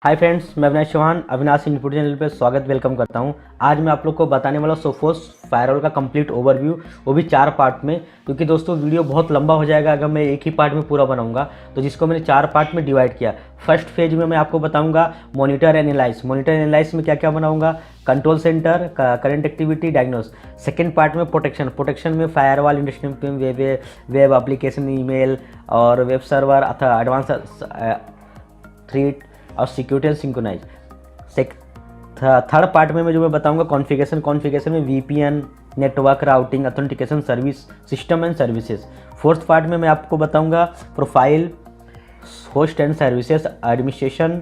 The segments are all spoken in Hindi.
हाय फ्रेंड्स, मैं अविनाश चौहान अविनाश इनपुट चैनल पे स्वागत वेलकम करता हूं। आज मैं आप लोग को बताने वाला सोफोस फायरवॉल का कंप्लीट ओवरव्यू, वो भी 4 पार्ट में, क्योंकि दोस्तों वीडियो बहुत लंबा हो जाएगा अगर मैं एक ही पार्ट में पूरा बनाऊंगा, तो जिसको मैंने 4 पार्ट में डिवाइड किया। फर्स्ट फेज में मैं आपको बताऊंगा मॉनिटर एनालाइज। मॉनिटर एनालाइज में क्या क्या बनाऊंगा, control centre, current activity, diagnose. Second part में प्रोटेक्शन में firewall, industry, web application, email और वेब सर्वर अथवा एडवांस थ्रेट और security and synchronise. Third part में मैं बताऊंगा कॉन्फ़िगरेशन में VPN, network, routing, authentication, service, system and services. Fourth part में मैं आपको बताऊंगा profile, host and services, administration,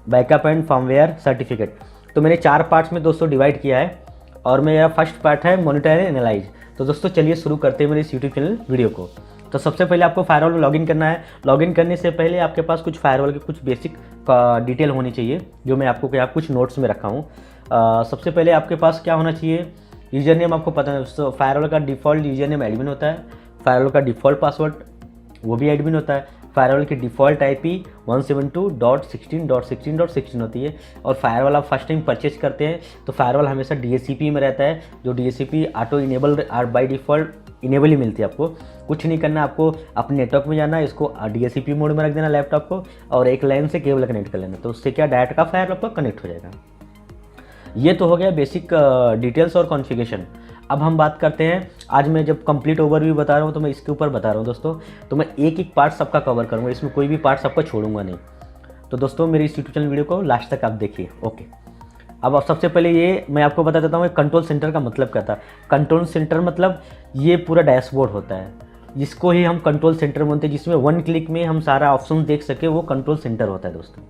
backup and firmware, certificate. तो मैंने 4 पार्ट्स में दोस्तों डिवाइड किया है और मेरा फर्स्ट पार्ट है मॉनिटर एंड एनालाइज। तो दोस्तों चलिए शुरू करते हैं मेरे इस यूट्यूब चैनल वीडियो को। तो सबसे पहले आपको फायरवॉल में लॉगिन करना है। लॉगिन करने से पहले आपके पास कुछ फायरवॉल के कुछ बेसिक डिटेल होनी चाहिए, जो मैं आपको यहाँ कुछ नोट्स में रखा हूँ। सबसे पहले आपके पास क्या होना चाहिए, यूजर नेम आपको पता है। तो फायरवॉल का डिफ़ॉल्ट यूजर नेम एडमिन होता है, फायरवॉल का डिफ़ॉल्ट पासवर्ड वो भी एडमिन होता है, फायरवॉल की डिफ़ॉल्ट IP 172.16.16.16 होती है। और फायरवॉल आप फर्स्ट टाइम परचेज करते हैं तो फायरवॉल हमेशा DHCP में रहता है, जो DHCP auto enable by default enable ही मिलती है। आपको कुछ नहीं करना, आपको अपने नेटवर्क में जाना है, इसको DHCP मोड में रख देना लैपटॉप को और एक लाइन से केबल कनेक्ट कर लेना, तो उससे क्या डायरेक्ट का फायरवॉल आपका कनेक्ट हो जाएगा। ये तो हो गया बेसिक डिटेल्स और कॉन्फ़िगरेशन। अब हम बात करते हैं, आज मैं जब कंप्लीट ओवरव्यू बता रहा हूँ तो मैं इसके ऊपर बता रहा हूँ दोस्तों, तो मैं एक एक पार्ट सबका कवर करूँगा, इसमें कोई भी पार्ट सबका छोड़ूंगा नहीं। तो दोस्तों मेरी इस यूट्यूब चैनल वीडियो को लास्ट तक आप देखिए। ओके, अब सबसे पहले ये मैं आपको बता देता हूँ कंट्रोल सेंटर का मतलब क्या था। कंट्रोल सेंटर मतलब ये पूरा डैशबोर्ड होता है, जिसको ही हम कंट्रोल सेंटर बोलते हैं, जिसमें 1 क्लिक में हम सारा ऑप्शन देख सके, वो कंट्रोल सेंटर होता है दोस्तों।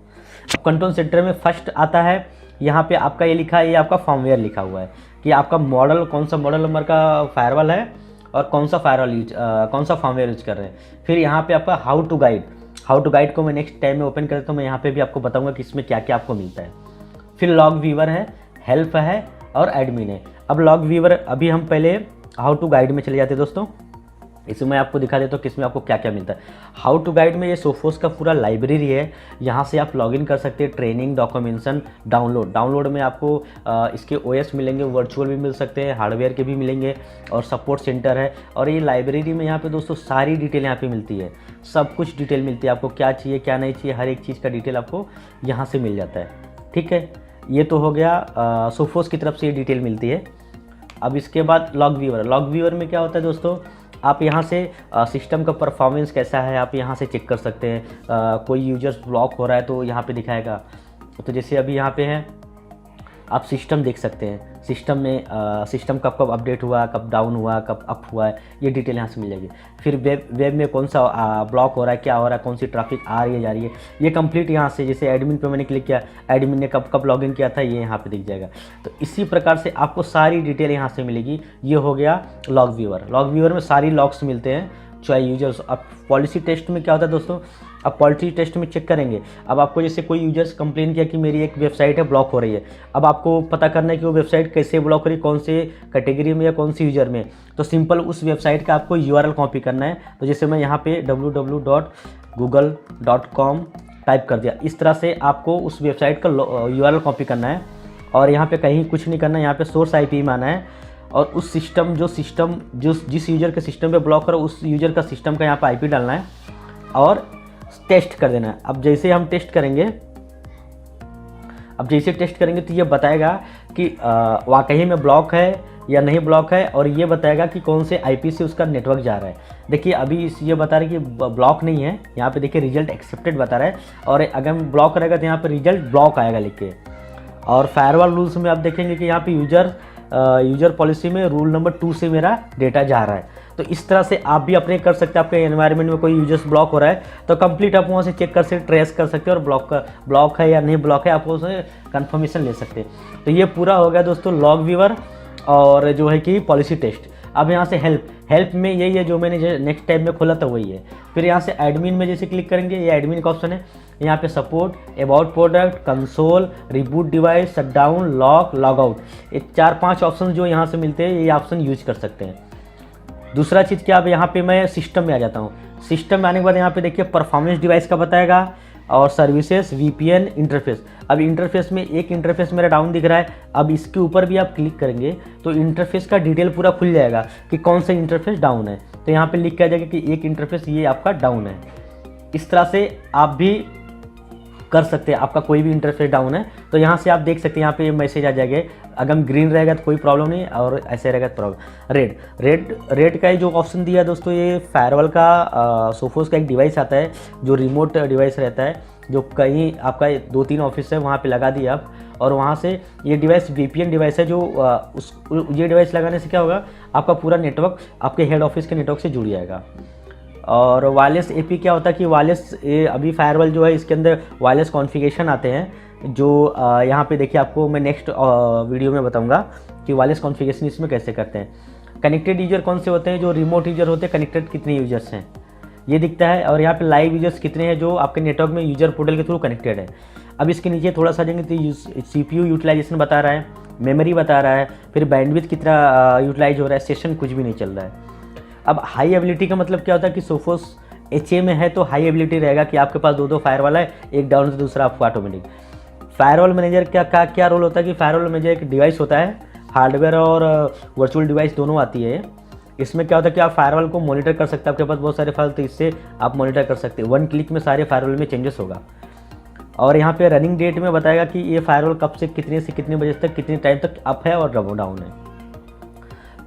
अब कंट्रोल सेंटर में फर्स्ट आता है, यहाँ पे आपका ये लिखा है, ये आपका फर्मवेयर लिखा हुआ है कि आपका मॉडल कौन सा मॉडल नंबर का फायरवॉल है और कौन सा कौन सा फर्मवेयर यूज कर रहे हैं। फिर यहाँ पे आपका हाउ टू गाइड को मैं नेक्स्ट टाइम में ओपन करता हूँ, मैं यहाँ पे भी आपको बताऊँगा कि इसमें क्या क्या आपको मिलता है। फिर लॉग व्यूअर है, हेल्प है और एडमिन है। अब लॉग व्यूअर, अभी हम पहले हाउ टू गाइड में चले जाते हैं दोस्तों, इसमें मैं आपको दिखा देता हूँ कि इसमें आपको क्या क्या मिलता है। हाउ टू गाइड में ये सोफोस का पूरा लाइब्रेरी है, यहाँ से आप लॉगिन कर सकते हैं। ट्रेनिंग, डॉक्यूमेंटेशन, डाउनलोड में आपको इसके OS मिलेंगे, वर्चुअल भी मिल सकते हैं, हार्डवेयर के भी मिलेंगे और सपोर्ट सेंटर है। और ये लाइब्रेरी में यहाँ पे दोस्तों सारी डिटेल यहाँ पे मिलती है, सब कुछ डिटेल मिलती है, आपको क्या चाहिए क्या नहीं चाहिए, हर एक चीज़ का डिटेल आपको यहाँ से मिल जाता है। ठीक है, ये तो हो गया सोफोस की तरफ से ये डिटेल मिलती है। अब इसके बाद लॉग व्यूअर में क्या होता है दोस्तों, आप यहाँ से सिस्टम का परफॉर्मेंस कैसा है आप यहाँ से चेक कर सकते हैं। कोई यूजर्स ब्लॉक हो रहा है तो यहाँ पे दिखाएगा। तो जैसे अभी यहाँ पे है, आप सिस्टम देख सकते हैं, सिस्टम में सिस्टम कब कब अपडेट हुआ, कब डाउन हुआ, कब अप हुआ है, ये डिटेल यहाँ से मिल जाएगी। फिर वेब में कौन सा ब्लॉक हो रहा है, क्या हो रहा है, कौन सी ट्रैफिक आ रही है जा रही है, ये कंप्लीट यहाँ से। जैसे एडमिन पे मैंने क्लिक किया, एडमिन ने कब कब लॉगिन किया था, ये यहाँ पे दिख जाएगा। तो इसी प्रकार से आपको सारी डिटेल यहाँ से मिलेगी। ये हो गया लॉग व्यूअर में सारी लॉग्स मिलते हैं, चाहे यूजर्स। अब पॉलिसी टेस्ट में क्या होता है दोस्तों, अब पॉलिसी टेस्ट में चेक करेंगे। अब आपको जैसे कोई यूजर्स कंप्लेन किया कि मेरी एक वेबसाइट है ब्लॉक हो रही है, अब आपको पता करना है कि वो वेबसाइट कैसे ब्लॉक हो रही है, कौन से कैटेगरी में या कौन सी यूजर में। तो सिंपल उस वेबसाइट का आपको URL कॉपी करना है। तो जैसे मैं यहाँ पे www.google.com टाइप कर दिया, इस तरह से आपको उस वेबसाइट का URL कॉपी करना है और यहाँ पर कहीं कुछ नहीं करना है, यहाँ पर सोर्स IP में आना है और उस सिस्टम जिस यूजर के सिस्टम पे ब्लॉक करो उस यूजर का सिस्टम का यहाँ पे IP डालना है और टेस्ट कर देना है। अब जैसे हम टेस्ट करेंगे, तो ये बताएगा कि वाकई में ब्लॉक है या नहीं ब्लॉक है, और ये बताएगा कि कौन से IP से उसका नेटवर्क जा रहा है। देखिए अभी ये बता रहा है कि ब्लॉक नहीं है, यहाँ पे देखिए रिजल्ट एक्सेप्टेड बता रहा है, और अगर ब्लॉक रहेगा तो यहाँ पे रिजल्ट ब्लॉक आएगा लिख के। और फायरवॉल रूल्स में आप देखेंगे कि यहाँ पे यूजर पॉलिसी में रूल नंबर 2 से मेरा डेटा जा रहा है। तो इस तरह से आप भी अपने कर सकते हैं। आपके एनवायरनमेंट में कोई यूजर्स ब्लॉक हो रहा है तो कंप्लीट आप वहाँ से चेक कर सकते, ट्रेस कर सकते हैं और ब्लॉक है या नहीं ब्लॉक है आप उससे कंफर्मेशन ले सकते हैं। तो ये पूरा हो गया दोस्तों लॉग व्यूअर और जो है कि पॉलिसी टेस्ट। अब यहाँ से हेल्प में यही है जो मैंने नेक्स्ट टाइम में खोला था वही है। फिर यहाँ से एडमिन में जैसे क्लिक करेंगे, ये एडमिन का ऑप्शन है, यहाँ पे support, about product, console, reboot device, shutdown, lock, log out, ये 4-5 ऑप्शन जो यहाँ से मिलते हैं, ये ऑप्शन यूज कर सकते हैं। दूसरा चीज़ क्या, अब यहाँ पे मैं सिस्टम में आ जाता हूँ। सिस्टम में आने के बाद यहाँ पे देखिए परफॉर्मेंस डिवाइस का बताएगा, और सर्विसेज, वीपीएन, इंटरफेस। अब इंटरफेस में एक इंटरफेस मेरा डाउन दिख रहा है, अब इसके ऊपर भी आप क्लिक करेंगे तो इंटरफेस का डिटेल पूरा खुल जाएगा कि कौन सा इंटरफेस डाउन है। तो यहाँ पे लिख के आ जाएगा कि एक इंटरफेस ये आपका डाउन है। इस तरह से आप भी कर सकते हैं, आपका कोई भी इंटरफेस डाउन है तो यहाँ से आप देख सकते हैं, यहाँ पे मैसेज आ जाएगा। अगर ग्रीन रहेगा तो कोई प्रॉब्लम नहीं, और ऐसे रहेगा तो प्रॉब्लम। रेड का जो ऑप्शन दिया है दोस्तों, ये फायरवॉल का सोफोस का एक डिवाइस आता है जो रिमोट डिवाइस रहता है, जो कहीं आपका 2-3 ऑफिस है वहाँ पे लगा दिया आप, और वहाँ से ये डिवाइस वीपीएन डिवाइस है जो ये डिवाइस लगाने से क्या होगा, आपका पूरा नेटवर्क आपके हेड ऑफिस के नेटवर्क से जुड़ जाएगा। और वायरलेस एपी क्या होता है कि वायरलेस अभी फायरवॉल जो है इसके अंदर वायरलेस कॉन्फ़िगरेशन आते हैं, जो यहाँ पे देखिए आपको मैं नेक्स्ट वीडियो में बताऊंगा कि वायरलेस कॉन्फ़िगरेशन इसमें कैसे करते हैं। कनेक्टेड यूजर कौन से होते हैं, जो रिमोट यूजर होते हैं, कनेक्टेड कितने यूजर्स हैं ये दिखता है, और यहाँ पे लाइव यूजर्स कितने हैं जो आपके नेटवर्क में यूजर पोर्टल के थ्रू कनेक्टेड है। अब इसके नीचे थोड़ा सा जाएंगे तो CPU यूटिलाइजेशन बता रहा है, मेमोरी बता रहा है, फिर बैंडविड्थ कितना यूटिलाइज हो रहा है, सेशन कुछ भी नहीं चल रहा है। अब हाई एबिलिटी का मतलब क्या होता है कि सोफोस HA में है तो हाई एबिलिटी रहेगा कि आपके पास 2 फायरवॉल है, एक डाउन से दूसरा आपको ऑटोमेटिक। फायरवॉल मैनेजर क्या रोल होता है कि फायरवॉल मैनेजर एक डिवाइस होता है, हार्डवेयर और वर्चुअल डिवाइस दोनों आती है। इसमें क्या होता है कि आप फायरवॉल को मॉनिटर कर सकते हैं, आपके पास बहुत सारे फाइल, तो इससे आप मॉनिटर कर सकते हैं। 1 क्लिक में सारे फायरवॉल में चेंजेस होगा। और यहाँ पे रनिंग डेट में बताएगा कि ये फायरवॉल कब से कितने बजे तक, कितने टाइम तक अप है और डाउन है।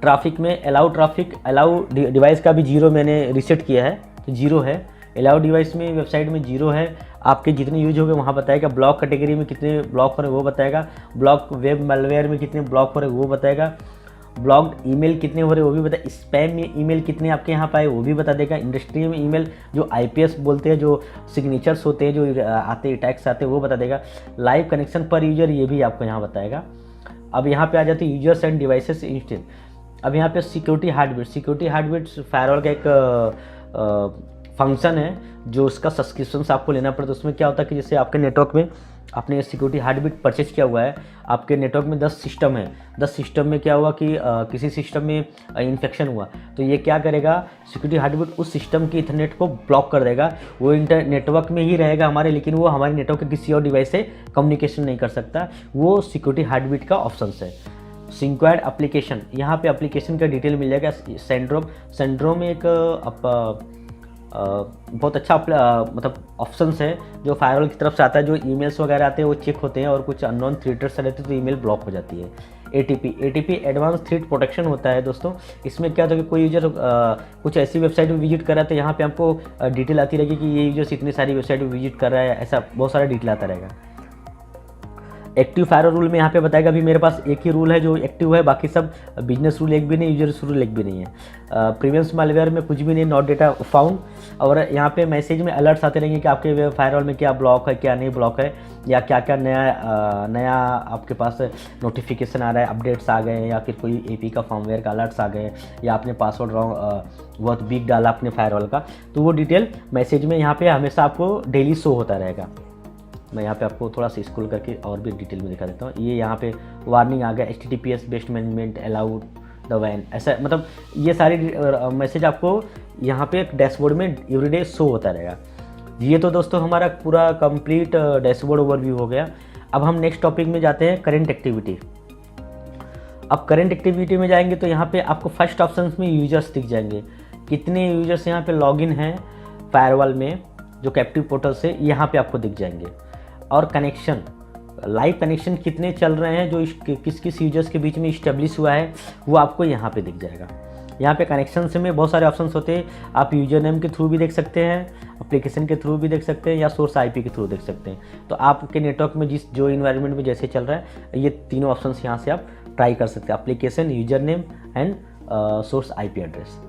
ट्रैफिक में अलाउ डिवाइस का भी 0 मैंने रीसेट किया है तो 0 है। अलाउ डिवाइस में वेबसाइट में 0 है, आपके जितने यूज हो गए वहाँ बताएगा। ब्लॉक कैटेगरी में कितने ब्लॉक हो रहे वो बताएगा। ब्लॉक वेब मैलवेयर में कितने ब्लॉक हो रहे वो बताएगा। ब्लॉक्ड ईमेल कितने हो रहे वो भी बताएगा। स्पैम में ईमेल कितने आपके यहाँ पाए वो भी बता देगा। इंडस्ट्री में ईमेल जो IPS बोलते हैं, जो सिग्नेचर्स होते हैं, जो आते टैक्स आते हैं वो बता देगा। लाइव कनेक्शन पर यूजर ये भी आपको यहाँ बताएगा। अब यहाँ पे आ जाते हैं यूजर्स एंड डिवाइसेस इंस्टेंस। अब यहाँ पे सिक्योरिटी हार्डवेयर फायरवॉल का एक फंक्शन है जो उसका सब्सक्रिप्शन आपको लेना पड़ता है। उसमें क्या होता है कि जैसे आपके नेटवर्क में आपने सिक्योरिटी हार्डवेयर परचेज किया हुआ है, आपके नेटवर्क में 10 सिस्टम है, 10 सिस्टम में क्या हुआ कि किसी सिस्टम में इन्फेक्शन हुआ तो ये क्या करेगा, सिक्योरिटी हार्डवेयर उस सिस्टम की इंटरनेट को ब्लॉक कर देगा। वो नेटवर्क में ही रहेगा हमारे, लेकिन वो हमारे नेटवर्क के किसी और डिवाइस से कम्युनिकेशन नहीं कर सकता। वो सिक्योरिटी हार्डवेयर का ऑप्शन है। सिक्योर्ड एप्लीकेशन, यहाँ पे एप्लीकेशन का डिटेल मिल जाएगा। सेंड्रोम एक बहुत अच्छा मतलब ऑप्शंस है जो फायरवॉल की तरफ से आता है। जो ईमेल्स वगैरह आते हैं वो चेक होते हैं और कुछ अननोन थ्रेटर्स रहते हैं तो ईमेल ब्लॉक हो जाती है। ATP एडवांस थ्रेट प्रोटेक्शन होता है दोस्तों। इसमें क्या होता है कि कोई यूजर कुछ ऐसी वेबसाइट में विजिट कर रहा है तो यहाँ पे आपको डिटेल आती रहेगी कि ये यूजर्स इतनी सारी वेबसाइट में विजिट कर रहा है, ऐसा बहुत सारा डिटेल आता रहेगा। एक्टिव फायरवॉल रूल में यहाँ पे बताएगा। अभी मेरे पास एक ही रूल है जो एक्टिव है, बाकी सब बिजनेस रूल एक भी नहीं, यूजर्स रूल एक भी नहीं है। प्रीवियस मालवेयर में कुछ भी नहीं, नॉट डेटा फाउंड। और यहाँ पे मैसेज में अलर्ट्स आते रहेंगे कि आपके फायरवॉल में क्या ब्लॉक है, क्या नहीं ब्लॉक है, या क्या क्या नया आपके पास नोटिफिकेशन आ रहा है, अपडेट्स आ गए, या फिर कोई AP का फॉर्मवेयर का अलर्ट्स आ गए, या आपने पासवर्ड रॉन्ग बहुत बिग डाला अपने फायरवॉल का, तो वो डिटेल मैसेज में यहाँ पे हमेशा आपको डेली शो होता रहेगा। मैं यहाँ पे आपको थोड़ा सा स्क्रॉल करके और भी डिटेल में दिखा देता हूँ। ये यहाँ पे वार्निंग आ गया, HTTPS based management allowed the वैन, ऐसा मतलब ये सारी मैसेज आपको यहाँ पे एक डैशबोर्ड में एवरीडे शो होता रहेगा। ये तो दोस्तों हमारा पूरा कंप्लीट डैशबोर्ड ओवरव्यू हो गया। अब हम नेक्स्ट टॉपिक में जाते हैं, करंट एक्टिविटी। अब करंट एक्टिविटी में जाएंगे तो यहाँ पे आपको फर्स्ट ऑप्शन में यूजर्स दिख जाएंगे, कितने यूजर्स यहाँ पे लॉगिन हैं फायरवॉल में जो कैप्टिव पोर्टल से, यहाँ पे आपको दिख जाएंगे। और कनेक्शन, लाइव कनेक्शन कितने चल रहे हैं जो किस किस यूजर्स के बीच में इस्टेब्लिश हुआ है वो आपको यहाँ पे दिख जाएगा। यहाँ पे कनेक्शन से में बहुत सारे ऑप्शंस होते हैं, आप यूजर नेम के थ्रू भी देख सकते हैं, एप्लीकेशन के थ्रू भी देख सकते हैं, या सोर्स IP के थ्रू देख सकते हैं। तो आपके नेटवर्क में जो इन्वायरमेंट में जैसे चल रहा है, ये तीनों ऑप्शंस यहाँ से आप ट्राई कर सकते हैं, application, user name and source IP address.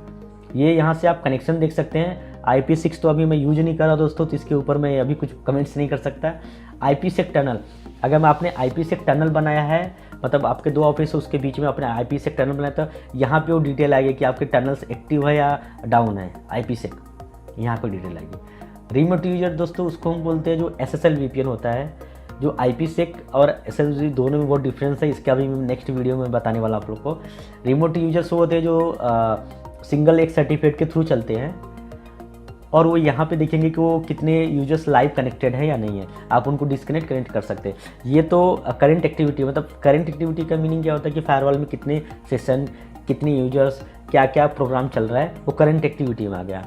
ये यहाँ से आप कनेक्शन देख सकते हैं। IP6 तो अभी मैं यूज नहीं कर रहा दोस्तों, तो इसके ऊपर मैं अभी कुछ कमेंट्स नहीं कर सकता। IPsec टनल, अगर मैं आपने IPsec टनल बनाया है, मतलब आपके 2 ऑफिस है उसके बीच में अपने IPsec टनल बनाया, तो यहाँ पे वो डिटेल आएगी कि आपके टनल्स एक्टिव है या डाउन है। IPsec यहाँ पर डिटेल आएगी। रिमोट यूजर दोस्तों उसको हम बोलते हैं जो SSL VPN होता है। जो IPsec और SSL दोनों में बहुत डिफरेंस है, इसका भी नेक्स्ट वीडियो में बताने वाला आप लोग को। रिमोट यूजर्स वो होते हैं जो सिंगल एक सर्टिफिकेट के थ्रू चलते हैं, और वो यहाँ पे देखेंगे कि वो कितने यूजर्स लाइव कनेक्टेड है या नहीं है, आप उनको डिस्कनेक्ट कनेक्ट कर सकते हैं। ये तो करंट एक्टिविटी, मतलब करंट एक्टिविटी का मीनिंग क्या होता है कि फायरवॉल में कितने सेशन, कितने यूजर्स, क्या क्या प्रोग्राम चल रहा है, वो करंट एक्टिविटी में आ गया।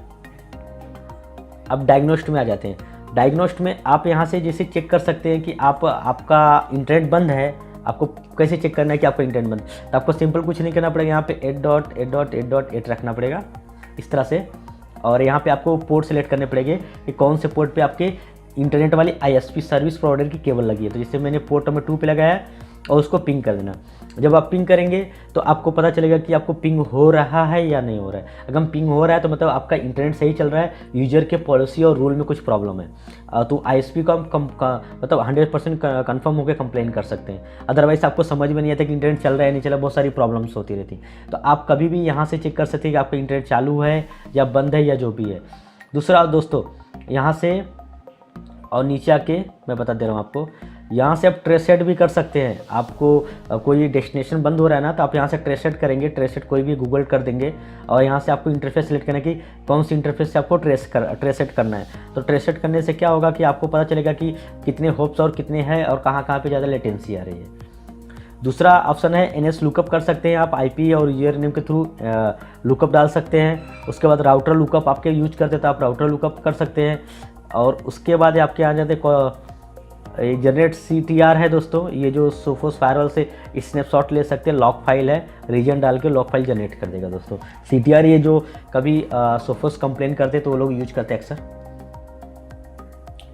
अब डायग्नोस्ट में आ जाते हैं। डायग्नोस्ट में आप यहाँ से जैसे चेक कर सकते हैं कि आपका इंटरनेट बंद है, आपको कैसे चेक करना है कि आपका इंटरनेट बंद, तो आपको सिंपल कुछ नहीं करना पड़ेगा, यहाँ पे 8.8.8.8 रखना पड़ेगा इस तरह से, और यहाँ पे आपको पोर्ट सेलेक्ट करने पड़ेंगे कि कौन से पोर्ट पे आपके इंटरनेट वाली ISP सर्विस प्रोवाइडर की केबल लगी है। तो जैसे मैंने पोर्ट नंबर 2 पे लगाया और उसको पिंग कर देना। जब आप पिंग करेंगे तो आपको पता चलेगा कि आपको पिंग हो रहा है या नहीं हो रहा है। अगर पिंग हो रहा है तो मतलब आपका इंटरनेट सही चल रहा है, यूजर के पॉलिसी और रूल में कुछ प्रॉब्लम है, तो ISP को हम मतलब 100% कन्फर्म होकर कंप्लेन कर सकते हैं। अदरवाइज आपको समझ में नहीं आता कि इंटरनेट चल रहा है नहीं चला, बहुत सारी प्रॉब्लम्स होती रहती। तो आप कभी भी यहाँ से चेक कर सकते हैं कि आपका इंटरनेट चालू है या बंद है या जो भी है। दूसरा दोस्तों, यहाँ से और नीचे आके मैं बता दे रहा हूँ आपको, यहाँ से आप ट्रेस सेट भी कर सकते हैं। आपको कोई डेस्टिनेशन बंद हो रहा है ना, तो आप यहाँ से ट्रेस सेट करेंगे, ट्रेस सेट कोई भी गूगल कर देंगे और यहाँ से आपको इंटरफेस सेलेक्ट करना है कि कौन सी इंटरफेस से आपको ट्रेस सेट करना है। तो ट्रेस सेट करने से क्या होगा कि आपको पता चलेगा कि कितने होप्स और कितने हैं और कहाँ पे ज़्यादा लेटेंसी आ रही है। दूसरा ऑप्शन है NS लुकअप कर सकते हैं आप, IP और यूजर नेम के थ्रू लुकअप डाल सकते हैं। उसके बाद राउटर लुकअप आपके यूज करते तो आप राउटर लुकअप कर सकते हैं। और उसके बाद आपके आ जाते जनरेट CTR है दोस्तों, ये जो सोफोस फायरवॉल से स्नैपशॉट ले सकते हैं, लॉक फाइल है, रीजन डाल के लॉक फाइल जनरेट कर देगा दोस्तों। CTR ये जो कभी सोफोस कंप्लेन करते तो वो लोग यूज करते हैं अक्सर।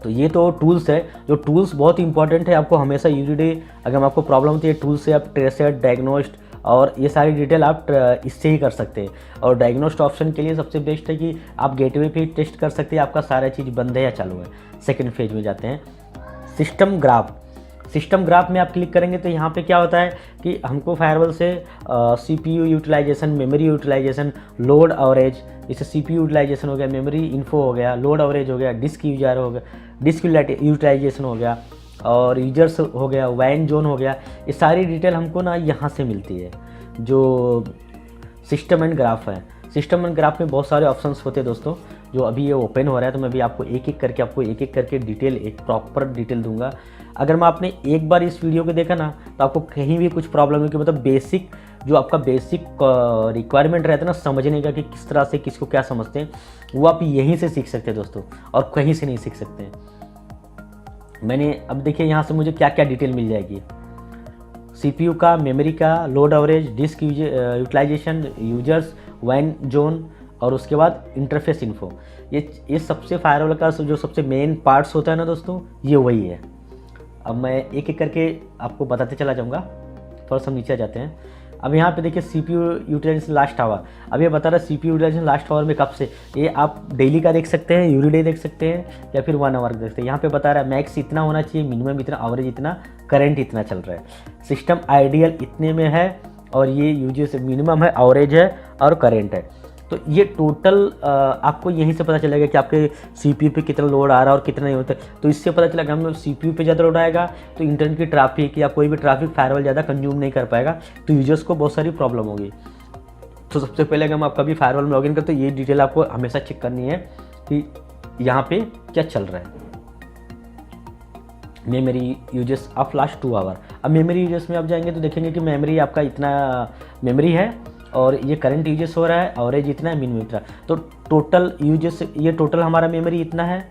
तो ये तो टूल्स है, जो टूल्स बहुत इंपॉर्टेंट है, आपको हमेशा एवरीडे अगर आपको प्रॉब्लम होती है टूल्स से आप ट्रेसेट, डायग्नोस्ट और ये सारी डिटेल आप इससे ही कर सकते हैं। और डायग्नोस्ट ऑप्शन के लिए सबसे बेस्ट है कि आप गेटवे पे टेस्ट कर सकते हैं आपका सारा चीज़ बंद है या चालू है। सेकंड फेज में जाते हैं, सिस्टम ग्राफ। सिस्टम ग्राफ में आप क्लिक करेंगे तो यहाँ पे क्या होता है कि हमको फायरवॉल से CPU utilisation, memory utilisation, load average, इससे CPU यूटिलाइजेशन हो गया, मेमोरी इन्फो हो गया, लोड एवरेज हो गया, डिस्क यूजर हो गया, डिस्क यूटिलाइजेशन हो गया और यूजर्स हो गया, वैन जोन हो गया। ये सारी डिटेल हमको ना यहाँ से मिलती है, जो सिस्टम एंड ग्राफ है। सिस्टम एंड ग्राफ में बहुत सारे ऑप्शंस होते हैं दोस्तों, जो अभी ये ओपन हो रहा है तो मैं भी आपको एक एक करके डिटेल, एक प्रॉपर डिटेल दूंगा। अगर मैं आपने एक बार इस वीडियो को देखा ना तो आपको कहीं भी कुछ प्रॉब्लम है कि मतलब बेसिक जो आपका बेसिक रिक्वायरमेंट रहता है ना समझने का कि किस तरह से किसको क्या समझते हैं, वो आप यहीं से सीख सकते हैं दोस्तों, और कहीं से नहीं सीख सकते हैं। मैंने अब देखिए यहाँ से मुझे क्या क्या डिटेल मिल जाएगी, CPU का, मेमोरी का, load average, disk utilisation, users, वैन जोन और उसके बाद इंटरफेस इन्फो। ये सबसे फायरवॉल का जो सबसे मेन पार्ट्स होता है ना दोस्तों, ये वही है। अब मैं एक एक करके आपको बताते चला जाऊँगा। थोड़ा सा नीचे आ जाते हैं। अब यहाँ पे देखिए CPU यूटिलाइजेशन लास्ट आवर। अब ये बता रहा है CPU यूटिलाइजेशन लास्ट आवर में कब से, ये आप डेली का देख सकते हैं, एवरीडे देख सकते हैं या फिर 1 आवर देख सकते हैं। यहाँ पे बता रहा है मैक्स इतना होना चाहिए, मिनिमम इतना, एवरेज इतना, करंट इतना चल रहा है, सिस्टम आइडियल इतने में है और ये यूजेस मिनिमम है, एवरेज है और करंट है। तो ये टोटल आपको यहीं से पता चलेगा कि आपके CPU पे कितना लोड आ रहा है और कितना नहीं होता है। तो इससे पता चलेगा हम CPU पे ज़्यादा लोड आएगा तो इंटरनेट की ट्रैफिक या कोई भी ट्रैफिक फायरवॉल ज़्यादा कंज्यूम नहीं कर पाएगा, तो यूजर्स को बहुत सारी प्रॉब्लम होगी। तो सबसे पहले अगर हम आप कभी फायरवॉल में लॉगिन करते तो ये डिटेल आपको हमेशा चेक करनी है कि यहाँ पे क्या चल रहा है। Memory usage of last 2 hour. अब मेमोरी यूजेस में आप जाएंगे तो देखेंगे कि मेमोरी आपका इतना मेमोरी है और ये करंट यूजेस हो रहा है, एवरेज इतना है, मिनिमम इतना। तो टोटल यूजेस, ये टोटल हमारा मेमोरी इतना है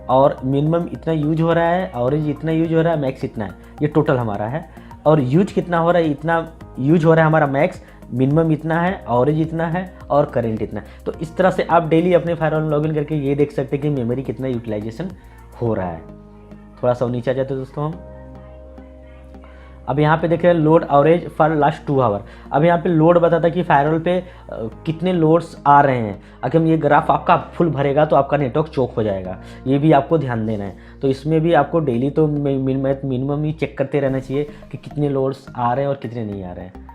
और मिनिमम इतना यूज हो रहा है, एवरेज इतना यूज हो रहा है, मैक्स इतना है, ये टोटल हमारा है। और यूज कितना हो रहा है, इतना यूज हो रहा है हमारा मैक्स, मिनिमम इतना है, एवरेज इतना है और करंट इतना है। तो इस तरह से आप डेली अपने फायरवॉल में लॉगिन करके ये देख सकते हैं कि मेमोरी कितना यूटिलाइजेशन हो रहा है। थोड़ा सा नीचे आ जाते हैं दोस्तों हम। अब यहाँ पे देख रहे हैं load average for last 2 hour. अब यहाँ पे लोड बताता है कि फायरवॉल पे कितने लोड्स आ रहे हैं। अगर ये ग्राफ आपका फुल भरेगा तो आपका नेटवर्क चोक हो जाएगा, ये भी आपको ध्यान देना है। तो इसमें भी आपको डेली तो मिनिमम ही चेक करते रहना चाहिए कि कितने लोड्स आ रहे हैं और कितने नहीं आ रहे हैं।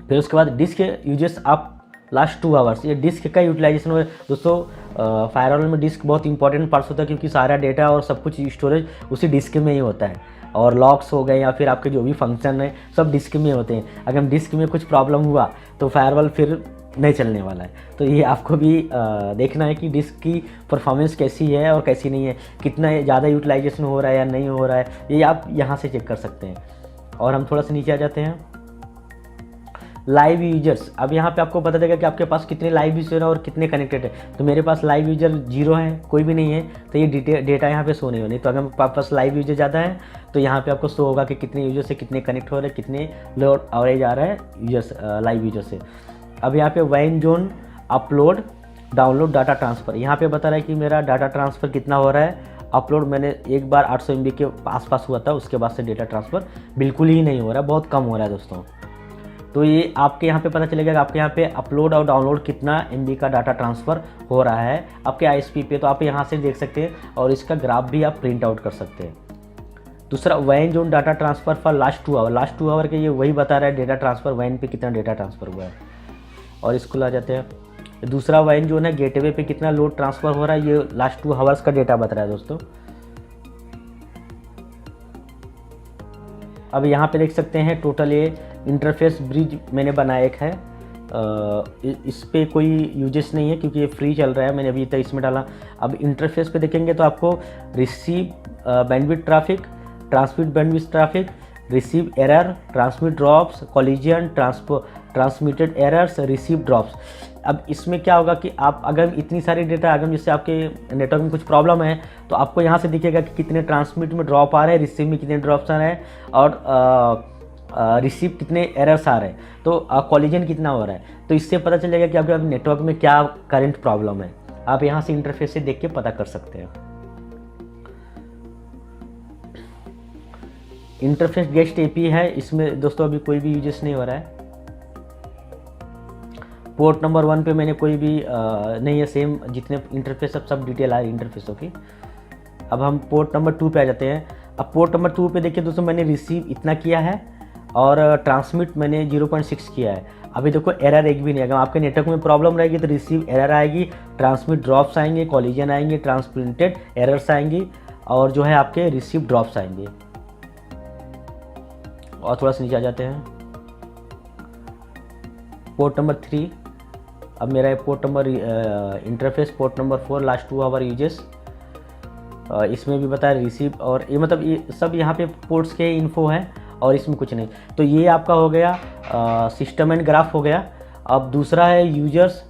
फिर उसके बाद डिस्क यूजेस आप लास्ट 2 आवर्स, ये डिस्क का यूटिलाइजेशन हो दोस्तों। फायरवॉल में डिस्क बहुत इंपॉर्टेंट पार्ट्स होता है क्योंकि सारा डेटा और सब कुछ स्टोरेज उसी डिस्क में ही होता है, और लॉक्स हो गए या फिर आपके जो भी फंक्शन है सब डिस्क में होते हैं। अगर डिस्क में कुछ प्रॉब्लम हुआ तो फायरवॉल फिर नहीं चलने वाला है। तो ये आपको भी देखना है कि डिस्क की परफॉर्मेंस कैसी है और कैसी नहीं है, कितना ज़्यादा यूटिलाइजेशन हो रहा है या नहीं हो रहा है, ये आप यहाँ से चेक कर सकते हैं। और हम थोड़ा सा नीचे आ जाते हैं, लाइव यूजर्स। अब यहाँ पे आपको पता चलेगा कि आपके पास कितने लाइव यूजर है और कितने कनेक्टेड है। तो मेरे पास लाइव यूजर 0 है, कोई भी नहीं है, तो ये डेटा यहाँ पे शो नहीं होनी। तो अगर आपके पास लाइव यूजर ज़्यादा है तो यहाँ पे आपको शो होगा कि कितने यूजर से कितने कनेक्ट हो रहे हैं, कितने लोड एवरेज आ रहा है यूजर्स लाइव यूजर से। अब यहाँ पे wine zone upload download data transfer, यहाँ पे बता रहा है कि मेरा डाटा ट्रांसफ़र कितना हो रहा है। अपलोड मैंने एक बार 800 MB के आसपास हुआ था, उसके बाद से डेटा ट्रांसफ़र बिल्कुल ही नहीं हो रहा है, बहुत कम हो रहा है दोस्तों। तो ये आपके यहाँ पे पता चलेगा कि आपके यहाँ पे अपलोड और डाउनलोड कितना MB का डाटा ट्रांसफ़र हो रहा है आपके ISP पे। तो आप यहाँ से देख सकते हैं और इसका ग्राफ भी आप प्रिंट आउट कर सकते हैं। दूसरा वैन zone data transfer for last 2 hour, last 2 hour के ये वही बता रहा है डेटा ट्रांसफ़र वैन पे कितना डेटा ट्रांसफ़र हुआ है। और इसको ला जाते हैं, दूसरा वैन जोन है गेटवे पे कितना लोड ट्रांसफ़र हो रहा है, ये लास्ट 2 आवर्स का डेटा बता रहा है दोस्तों। अब यहाँ पे देख सकते हैं टोटल ये इंटरफेस ब्रिज मैंने बनाया एक है, इस पे कोई यूजेस नहीं है क्योंकि ये फ्री चल रहा है, मैंने अभी तक इसमें डाला। अब इंटरफेस पे देखेंगे तो आपको receive bandwidth traffic, transmit bandwidth traffic, receive error, transmit drops, collision, transmitted errors, receive drops. अब इसमें क्या होगा कि आप अगर इतनी सारी डेटा अगर जैसे आपके नेटवर्क में कुछ प्रॉब्लम है तो आपको यहाँ से दिखेगा कि कितने ट्रांसमिट में ड्रॉप आ रहे हैं, रिसीव में कितने ड्रॉप्स आ रहे हैं और रिसीव कितने एरर्स आ रहे हैं, तो कॉलिजन कितना हो रहा है। तो इससे पता चल जाएगा कि आपके नेटवर्क में क्या करंट प्रॉब्लम है। आप यहाँ से इंटरफेस से देख के पता कर सकते हैं। इंटरफेस गेस्ट एपी है, इसमें दोस्तों अभी कोई भी यूजेस नहीं हो रहा है। पोर्ट नंबर 1 पे मैंने कोई भी नहीं है, सेम जितने इंटरफेस सब डिटेल आ रही है इंटरफेसों की। अब हम पोर्ट नंबर 2 पे आ जाते हैं। अब पोर्ट नंबर 2 पे देखिए दोस्तों, मैंने रिसीव इतना किया है और ट्रांसमिट मैंने 0.6 किया है। अभी देखो एरर एक भी नहीं। अगर आपके नेटवर्क में प्रॉब्लम रहेगी तो रिसीव एरर आएगी, ट्रांसमिट ड्रॉप्स आएंगे, कॉलिजन आएंगे, ट्रांसप्रिंटेड एरर्स आएंगी और जो है आपके रिसीव ड्रॉप्स आएंगे। और थोड़ा सा नीचे आ जाते हैं, पोर्ट नंबर 3। अब मेरा port number interface port number 4 last 2 hour usage, इसमें भी बताया रिसीव और ये मतलब ये सब यहाँ पे पोर्ट्स के इन्फो है और इसमें कुछ नहीं। तो ये आपका हो गया सिस्टम एंड ग्राफ हो गया। अब दूसरा है यूजर्स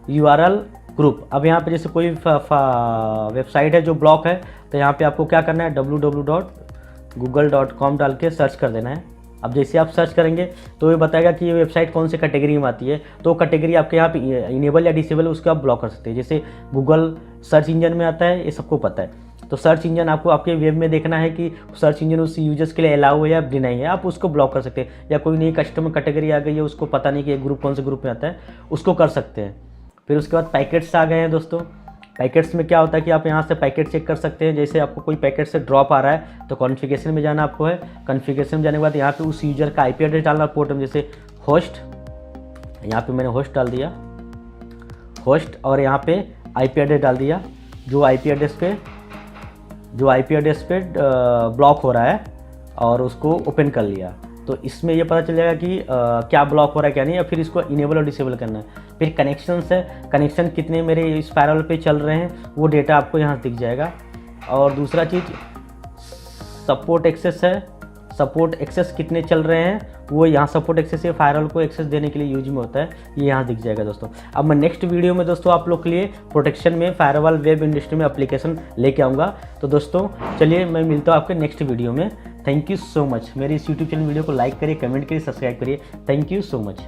URL ग्रुप। अब यहाँ पे जैसे कोई वेबसाइट है जो ब्लॉक है तो यहाँ पे आपको क्या करना है, www.google.com डाल के सर्च कर देना है। अब जैसे आप सर्च करेंगे तो ये बताएगा कि ये वेबसाइट कौन से कैटेगरी में आती है। तो कैटेगरी आपके यहाँ पे इनेबल या डिसेबल है, उसको आप ब्लॉक कर सकते हैं। जैसे गूगल सर्च इंजन में आता है, ये सबको पता है। तो सर्च इंजन आपको आपके वेब में देखना है कि सर्च इंजन उस यूजर्स के लिए अलाउ है या डिनाई है, आप उसको ब्लॉक कर सकते हैं। या कोई नई कस्टमर कैटेगरी आ गई है, उसको पता नहीं कि एक ग्रुप कौन से ग्रुप में आता है, उसको कर सकते हैं। फिर उसके बाद पैकेट्स आ गए हैं दोस्तों। पैकेट्स में क्या होता है कि आप यहाँ से पैकेट चेक कर सकते हैं। जैसे आपको कोई पैकेट से ड्रॉप आ रहा है तो कॉन्फ़िगरेशन में जाना आपको है। कॉन्फ़िगरेशन में जाने के बाद यहाँ पे उस यूजर का IP एड्रेस डालना पोर्ट में, जैसे होस्ट, यहाँ पे मैंने होस्ट डाल दिया, होस्ट, और यहाँ पे IP एड्रेस डाल दिया जो IP एड्रेस पे ब्लॉक हो रहा है और उसको ओपन कर लिया। तो इसमें ये पता चल जाएगा कि क्या ब्लॉक हो रहा है क्या नहीं, या फिर इसको इनेबल और डिसेबल करना है। फिर कनेक्शंस है, कनेक्शन कितने मेरे इस फायरवॉल पे चल रहे हैं वो डेटा आपको यहाँ दिख जाएगा। और दूसरा चीज़ सपोर्ट एक्सेस है, सपोर्ट एक्सेस कितने चल रहे हैं वो यहाँ सपोर्ट एक्सेस ये फायरवॉल को एक्सेस देने के लिए यूज में होता है, ये यहाँ दिख जाएगा दोस्तों। अब मैं नेक्स्ट वीडियो में दोस्तों आप लोग के लिए प्रोटेक्शन में फायरवॉल वेब इंडस्ट्री में एप्लीकेशन लेके आऊँगा। तो दोस्तों चलिए मैं मिलता हूँ आपके नेक्स्ट वीडियो में। Thank you so much. मेरे इस यूट्यूब चैनल वीडियो को लाइक करिए, कमेंट करिए, सब्सक्राइब करिए। Thank you so much.